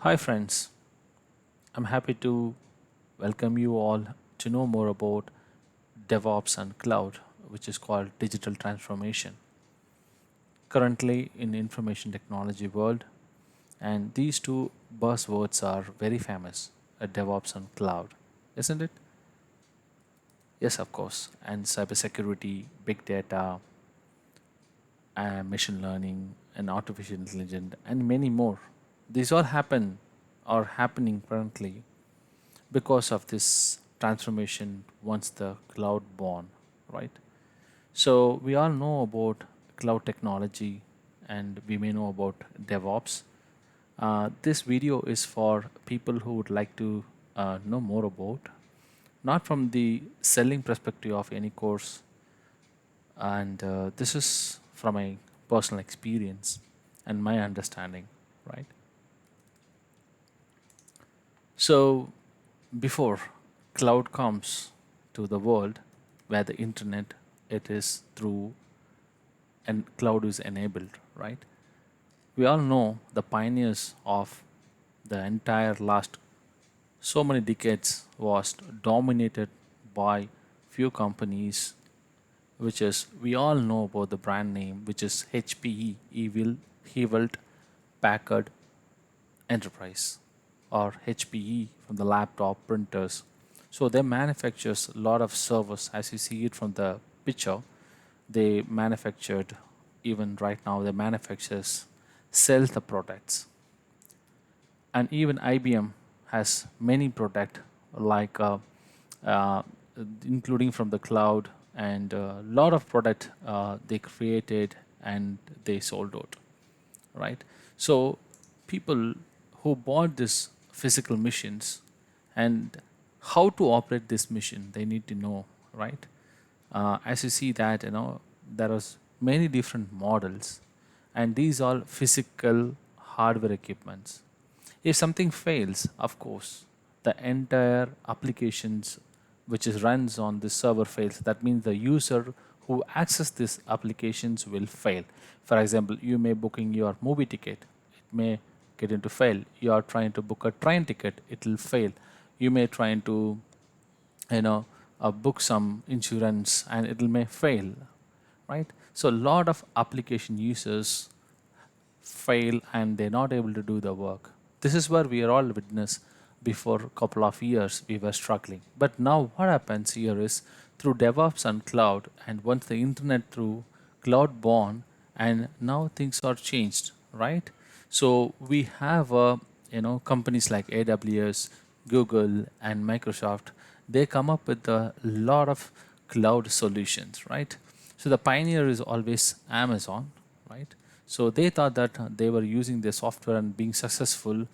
Hi, friends. I'm happy to welcome you all to know more about DevOps and cloud, which is called digital transformation. Currently in information technology world, and these two buzzwords are very famous, DevOps and cloud, isn't it? Yes, of course. And cybersecurity, big data, machine learning, and artificial intelligence, and many more. These all happen are happening currently because of this transformation once the cloud born, right? So we all know about cloud technology and we may know about DevOps. This video is for people who would like to know more about, not from the selling perspective of any course, and this is from a personal experience and my understanding, right? So before cloud comes to the world where the internet it is through and cloud is enabled, right? We all know the pioneers of the entire last so many decades was dominated by few companies, which is we all know about the brand name, which is HPE, Evil, Hewlett Packard Enterprise, or HPE from the laptop printers. So they manufactures a lot of servers, as you see it from the picture. They manufactured, even right now, they manufactures, sell the products, and even IBM has many product like uh, including from the cloud and a lot of product they created and they sold out, right? So people who bought this physical machines and how to operate this machine, they need to know, right? As you see that there is many different models, and these are physical hardware equipments. If something fails, of course, the entire applications which is runs on this server fails. That means the user who access these applications will fail. For example, you may booking your movie ticket, it may get into fail. You are trying to book a train ticket, it will fail. You may trying to you know book some insurance and it will may fail, right? So a lot of application users fail and they're not able to do the work. This is where we are all witness. Before a couple of years we were struggling, but now what happens here is through DevOps and cloud, and once the internet through cloud born, and now things are changed, right? So we have companies like AWS, Google, and Microsoft. They come up with a lot of cloud solutions, right? So the pioneer is always Amazon, right? So they thought that they were using their software and being successful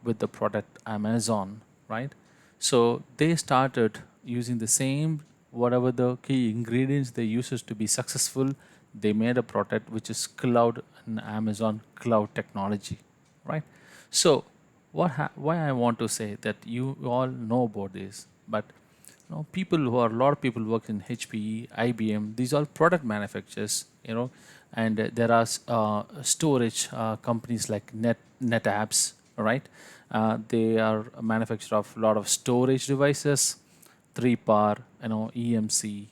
with the product Amazon, right? So they started using the same whatever the key ingredients they used to be successful. They made a product which is cloud and Amazon cloud technology, right? So why I want to say that you all know about this, but people who are a lot of people work in HPE, IBM. These are product manufacturers, and there are storage companies like NetApps, right? They are a manufacturer of a lot of storage devices, 3PAR, EMC,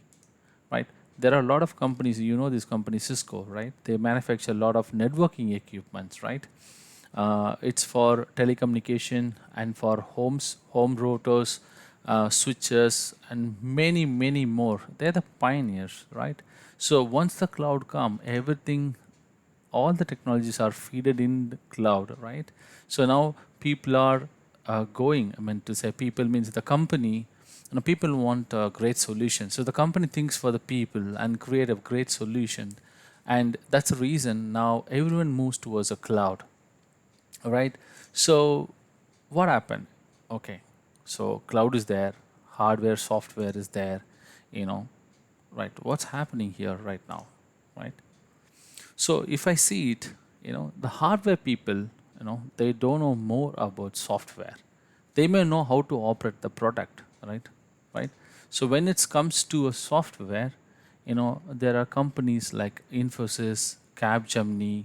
right? There are a lot of companies, this company Cisco, right? They manufacture a lot of networking equipments, right? It's for telecommunication and for home routers, switches, and many, many more. They're the pioneers, right? So once the cloud come, everything, all the technologies are feeded in the cloud, right? So now people are going. I mean to say, people means the company. People want a great solution. So the company thinks for the people and create a great solution, and that's the reason now everyone moves towards a cloud. All right. So what happened? Okay. So cloud is there, hardware, software is there, you know, right? What's happening here right now, right? So if I see it, the hardware people, they don't know more about software. They may know how to operate the product, right? Right. So when it comes to a software, there are companies like Infosys, Capgemini,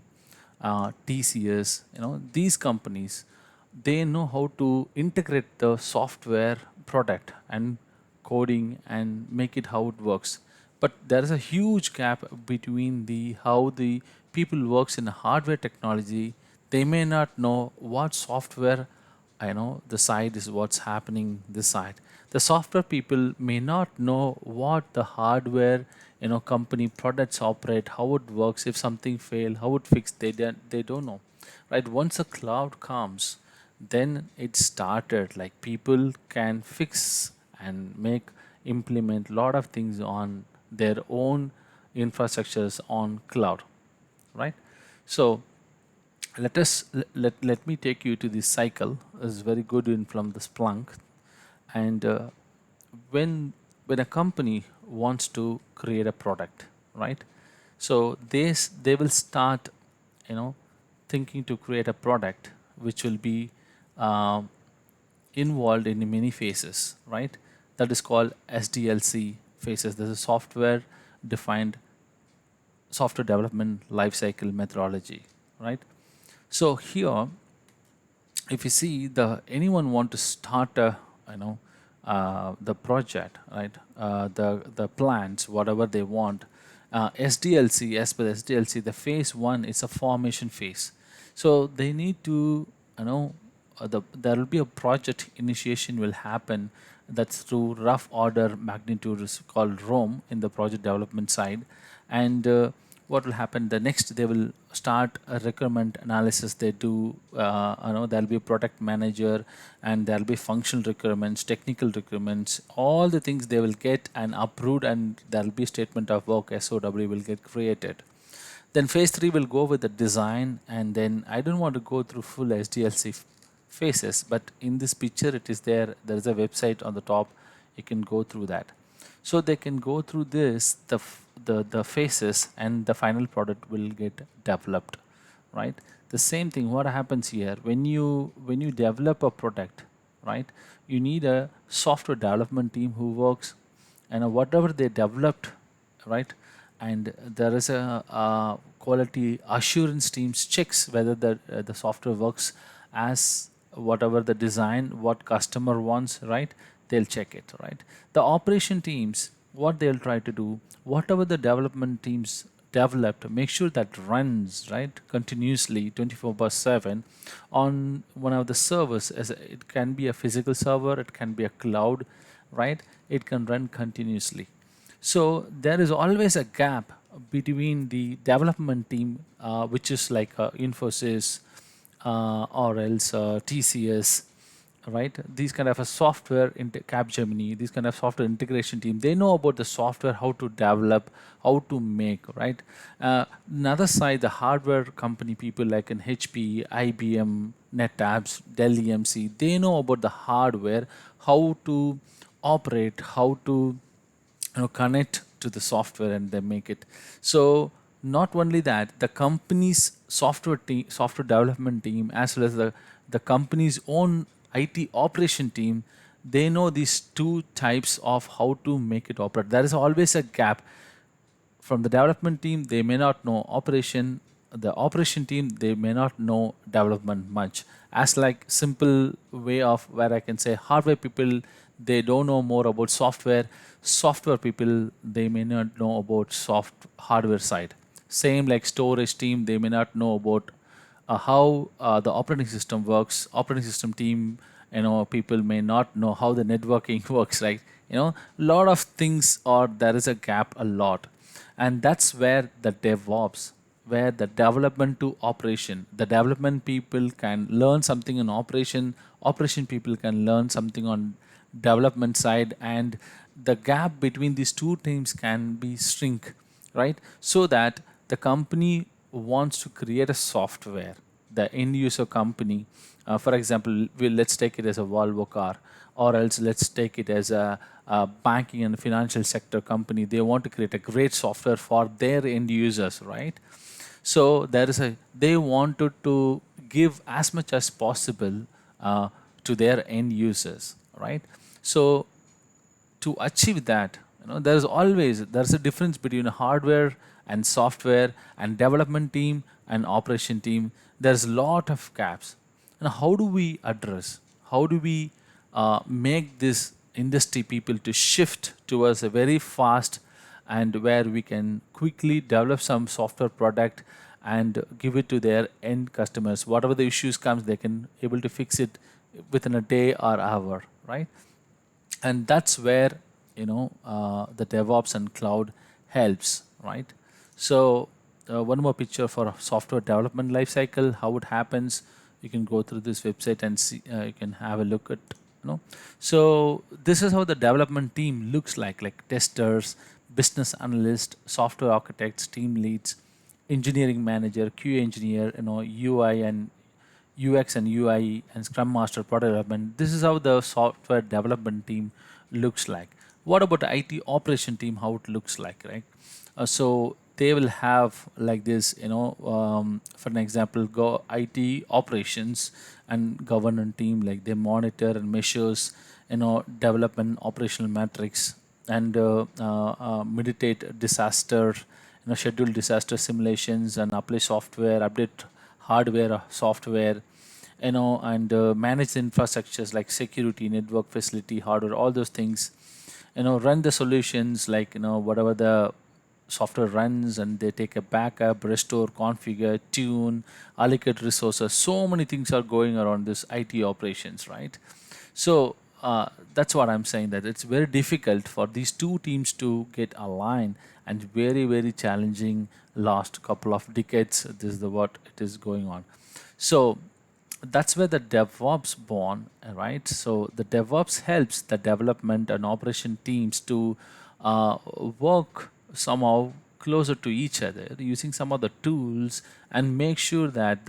TCS. These companies they know how to integrate the software product and coding and make it how it works. But there is a huge gap between the how the people works in the hardware technology. They may not know what software, I know the side is what's happening this side. The software people may not know what the hardware, company products operate, how it works, if something fail, how it fix. They don't know, right? Once a cloud comes, then it started. Like people can fix and make implement lot of things on their own infrastructures on cloud, right? So let me take you to this cycle. Is very good in from the Splunk. And when when a company wants to create a product, right? So they will start, you know thinking to create a product which will be um, involved in many phases, right? That is called SDLC phases. This is software defined software development lifecycle methodology, right? So here, if you see the anyone want to start a, the project, right? The plans, whatever they want. SDLC, as per SDLC, the phase one is a formation phase. So they need to, there will be a project initiation will happen. That's through rough order magnitude is called ROM in the project development side. And what will happen the next, they will start a requirement analysis. They do, there'll be a product manager, and there'll be functional requirements, technical requirements, all the things they will get and approved, and there'll be statement of work, SOW, will get created. Then phase 3 will go with the design, and then I don't want to go through full SDLC phases, but in this picture it is there. There is a website on the top. You can go through that. So they can go through this, the phases, and the final product will get developed, right? The same thing. What happens here when you develop a product, right? You need a software development team who works, and whatever they developed, right? And there is a quality assurance teams checks whether the software works as whatever the design, what customer wants, right? They'll check it, right? The operation teams, what they'll try to do, whatever the development teams developed, make sure that runs, right, continuously 24 by 7 on one of the servers. As it can be a physical server, it can be a cloud, right? It can run continuously. So there is always a gap between the development team, which is like Infosys, or else TCS, right? These kind of a software into Capgemini, these kind of software integration team, they know about the software, how to develop, how to make, right? Another side, the hardware company people like in HP, IBM, NetApps, Dell EMC, they know about the hardware, how to operate, how to connect to the software, and they make it. So not only that, the company's software development team, as well as the company's own IT operation team, they know these two types of how to make it operate. There is always a gap. From the development team, they may not know operation. The operation team, they may not know development much. As like simple way of where I can say, hardware people, they don't know more about software. Software people, they may not know about soft hardware side. Same like storage team, they may not know about how the operating system works. Operating system team, people may not know how the networking works, right? Lot of things, or there is a gap a lot. And that's where the DevOps, where the development to operation, the development people can learn something in operation people can learn something on development side, and the gap between these two teams can be shrink, right? So that the company wants to create a software, the end user company, for example, let's take it as a Volvo car, or else let's take it as a banking and financial sector company. They want to create a great software for their end users, right? So they wanted to give as much as possible to their end users, right? So to achieve that, there's a difference between hardware and software, and development team and operation team. There's a lot of gaps. And how do we address, how do we make this industry people to shift towards a very fast and where we can quickly develop some software product and give it to their end customers. Whatever the issues comes, they can able to fix it within a day or hour, right? And that's where the DevOps and cloud helps, right? So one more picture for a software development lifecycle, how it happens. You can go through this website and see. You can have a look at, so this is how the development team looks like testers, business analyst, software architects, team leads, engineering manager, QA engineer, UI and UX and UI and Scrum Master, product development. This is how the software development team looks like. What about the IT operation team? How it looks like, right? So they will have like this, for an example, go IT operations and governance team, like they monitor and measures, development operational metrics and meditate disaster, schedule disaster simulations and apply software, update hardware, software, and manage the infrastructures like security, network facility, hardware, all those things. Run the solutions like whatever the software runs, and they take a backup, restore, configure, tune, allocate resources. So many things are going around this IT operations, right? So that's what I'm saying, that it's very difficult for these two teams to get aligned, and very very challenging last couple of decades. This is what it is going on. So that's where the DevOps born, right? So the DevOps helps the development and operation teams to work somehow closer to each other using some of the tools, and make sure that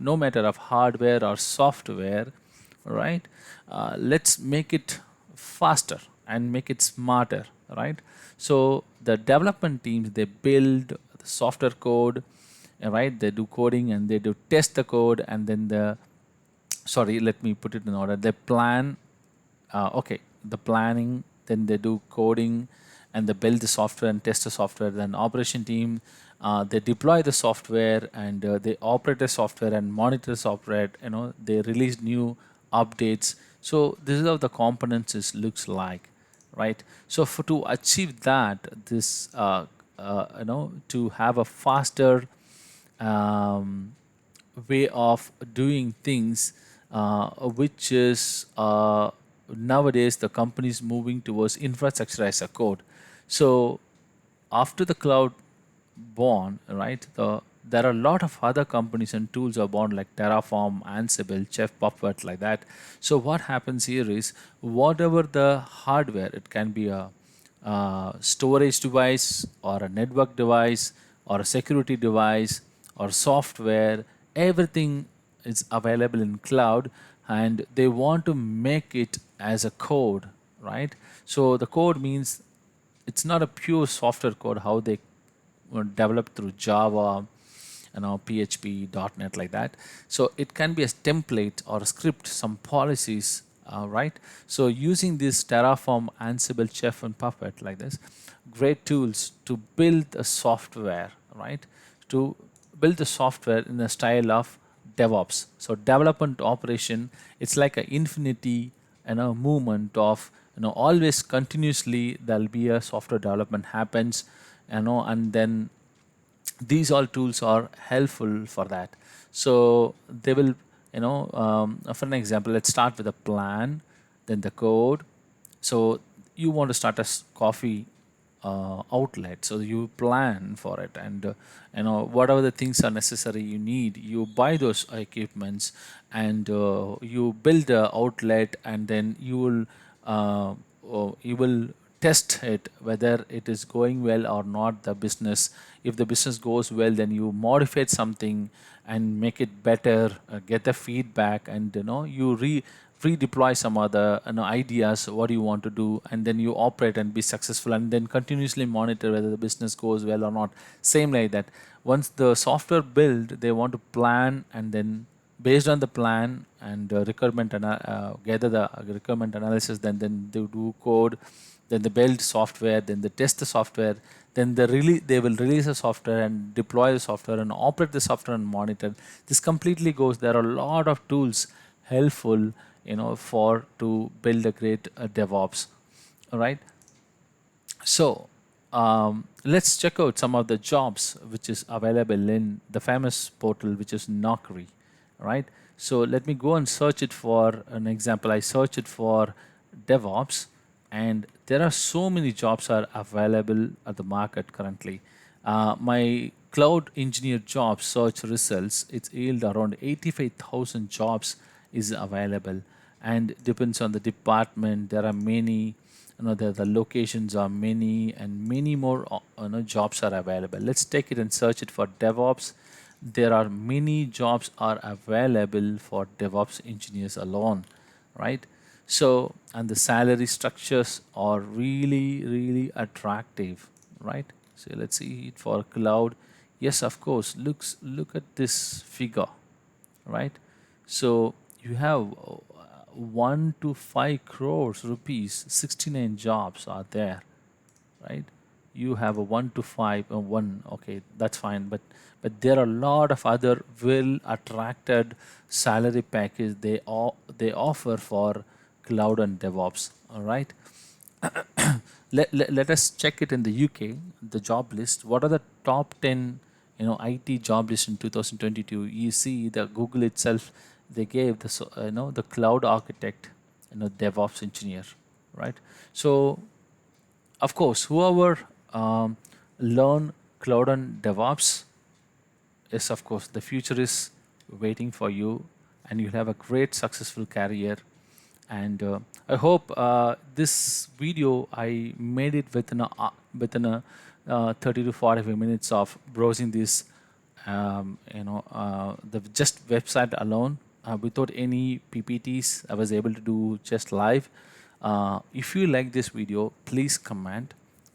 no matter of hardware or software, right? Let's make it faster and make it smarter, right? So the development teams, they build the software code, right? They do coding and they do test the code, and then sorry, let me put it in order. They plan, okay, the planning, then they do coding, and they build the software and test the software. Then operation team, they deploy the software, and they operate the software and monitor the software. They release new updates. So this is how the components looks like, right? So for to achieve that, this to have a faster way of doing things, which is nowadays the companies moving towards infrastructure as a code. So after the cloud born, right? There are a lot of other companies and tools are born like Terraform, Ansible, Chef, Puppet, like that. So what happens here is, whatever the hardware, it can be a storage device or a network device or a security device or software, everything is available in cloud, and they want to make it as a code, right? So the code means it's not a pure software code how they developed through Java, PHP, .NET, like that. So it can be a template or a script, some policies, right? So using this Terraform, Ansible, Chef, and Puppet, like this, great tools to build a software, right? To build the software in the style of DevOps. So development operation, it's like an infinity, movement of, always continuously there'll be a software development happens, and then these all tools are helpful for that. So they will, for an example, let's start with a plan, then the code. So you want to start a coffee outlet, so you plan for it, and whatever the things are necessary you need, you buy those equipments, and you build the outlet, and then you will test it whether it is going well or not, the business. If the business goes well, then you modify something and make it better, get the feedback, and you redeploy some other ideas what you want to do, and then you operate and be successful, and then continuously monitor whether the business goes well or not. Same like that, once the software build, they want to plan, and then based on the plan and gather the requirement analysis, then they do code, then they build software, then they test the software, then they will release a software and deploy the software and operate the software and monitor. This completely goes. There are a lot of tools helpful, for to build a great DevOps. All right. So let's check out some of the jobs which is available in the famous portal, which is Naukri, right? So let me go and search it for an example. I search it for DevOps, and there are so many jobs are available at the market currently. My cloud engineer job search results, it's yield around 85,000 jobs is available, and depends on the department. There are many, the locations are many, and many more jobs are available. Let's take it and search it for DevOps. There are many jobs are available for DevOps engineers alone, right? So, and the salary structures are really, really attractive, right? So let's see it for cloud. Yes, of course. Look at this figure, right? So you have 1 to 5 crores rupees, 69 jobs are there, right? You have a 1 to 5, one, okay, that's fine, but there are a lot of other well attracted salary package they offer for cloud and DevOps. All right. Let us check it in the UK, the job list. What are the top 10, IT job list in 2022? You see the Google itself, they gave the, the cloud architect, DevOps engineer, right? So of course, whoever learn cloud and DevOps, yes, of course, the future is waiting for you, and you'll have a great, successful career. And I hope this video I made it within a 30 to 45 minutes of browsing this, the just website alone, without any PPTs. I was able to do just live. If you like this video, please comment,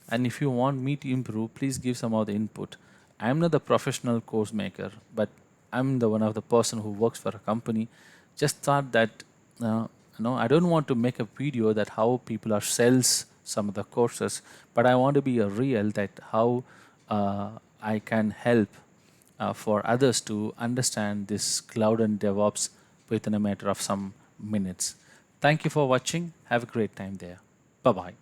and if you want me to improve, please give some of the input. I'm not the professional course maker, but I'm the one of the person who works for a company. Just thought that, I don't want to make a video that how people are sells some of the courses, but I want to be a real that how I can help for others to understand this cloud and DevOps within a matter of some minutes. Thank you for watching. Have a great time there. Bye bye.